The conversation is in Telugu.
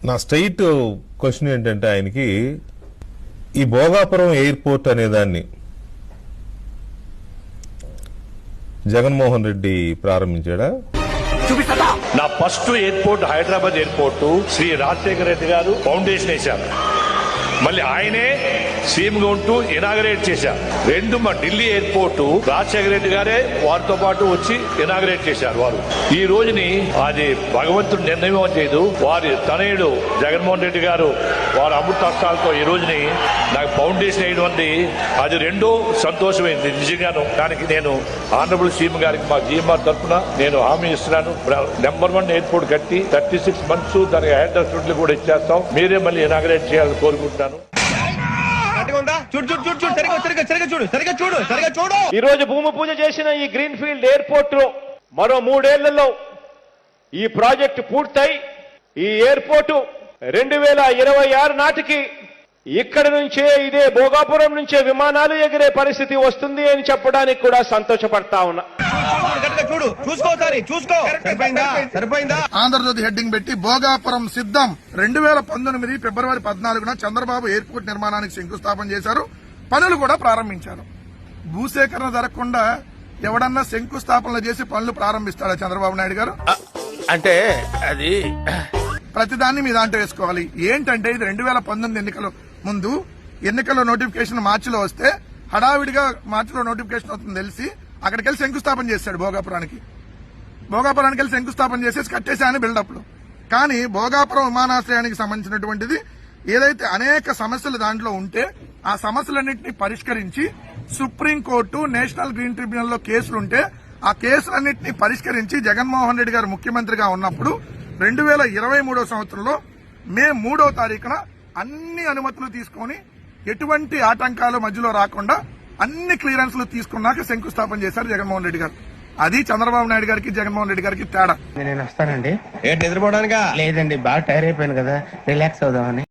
నా స్ట్రైట్ క్వశ్చన్ ఏంటంటే ఆయనకి ఈ భోగాపురం ఎయిర్పోర్ట్ అనే దాన్ని జగన్మోహన్ రెడ్డి ప్రారంభించాడా? నా first airport Hyderabad airport Shri Rajasekhara Reddy గారు ఫౌండేషన్ వేశారు. మళ్ళీ ఆయనే సీఎం గా ఉంటూ ఇనాగరేట్ చేశారు. రెండు మా ఢిల్లీ ఎయిర్పోర్ట్ రాజశేఖర రెడ్డి గారే వారితో పాటు వచ్చి ఇనాగరేట్ చేశారు. వారు ఈ రోజుని అది భగవంతుడు నిర్ణయం చేయదు. వారి తనయుడు జగన్మోహన్ రెడ్డి గారు వారి అమృతాస్త్రాలతో ఈ రోజుని నాకు ఫౌండేషన్ వేయడం అంది అది రెండో సంతోషమైంది నిజంగాను. దానికి నేను ఆనరబుల్ సీఎం గారికి మా జిఎంఆర్ తరఫున నేను హామీ ఇస్తున్నాను. నెంబర్ 1 ఎయిర్పోర్ట్ కట్టి 36 months దానికి హైదరాబాద్ కూడా ఇచ్చేస్తాం. మీరే మళ్ళీ ఇనాగరేట్ చేయాలని కోరుకుంటున్నాను. ఈ రోజు భూమి పూజ చేసిన ఈ గ్రీన్ ఫీల్డ్ ఎయిర్పోర్ట్ లో మరో 3 ఏళ్లలో ఈ ప్రాజెక్టు పూర్తయి ఈ ఎయిర్పోర్టు 2026 నాటికి ఇక్కడ నుంచే ఇదే భోగాపురం నుంచే విమానాలు ఎగిరే పరిస్థితి వస్తుంది అని చెప్పడానికి కూడా సంతోషపడతా ఉన్నా. ఆంధ్రజ్యోతి హెడ్డింగ్ పెట్టి భోగాపురం సిద్ధం 2019 ఫిబ్రవరి 14న చంద్రబాబు ఎయిర్పోర్ట్ నిర్మాణానికి శంకుస్థాపన చేశారు. పనులు కూడా ప్రారంభించారు. భూసేకరణ జరగకుండా ఎవడన్నా శంకుస్థాపనలు చేసి పనులు ప్రారంభిస్తాడా చంద్రబాబు నాయుడు గారు? అంటే అది ప్రతిదాన్ని మీ దాంట్లో వేసుకోవాలి. ఏంటంటే ఇది 2019 ఎన్నికల ముందు ఎన్నికల నోటిఫికేషన్ మార్చిలో వస్తే హడావిడిగా మార్చిలో నోటిఫికేషన్ అవుతుంది తెలిసి అక్కడికి వెళ్ళి శంకుస్థాపన చేశాడు. భోగాపురానికి వెళ్ళి శంకుస్థాపన చేసేసి కట్టేశాయని బిల్డప్లు. కానీ భోగాపురం విమానాశ్రయానికి సంబంధించినటువంటిది ఏదైతే అనేక సమస్యలు దాంట్లో ఉంటే ఆ సమస్యలన్నింటినీ పరిష్కరించి సుప్రీంకోర్టు నేషనల్ గ్రీన్ ట్రిబ్యునల్లో కేసులుంటే ఆ కేసులన్నింటినీ పరిష్కరించి జగన్మోహన్ రెడ్డి గారు ముఖ్యమంత్రిగా ఉన్నప్పుడు 2023 సంవత్సరంలో మే 3వ తారీఖున అన్ని అనుమతులు తీసుకుని ఎటువంటి ఆటంకాలు మధ్యలో రాకుండా అన్ని క్లియరెన్స్లు తీసుకున్నాక శంకుస్థాపన చేశారు జగన్మోహన్ రెడ్డి గారు. అది చంద్రబాబు నాయుడు గారికి జగన్మోహన్ రెడ్డి గారికి తేడా. నేను వస్తానండి. ఏంటి నిద్రపోవడానికా? లేదండి, బాగా టైర్ అయిపోయాను కదా, రిలాక్స్ అవుదామని.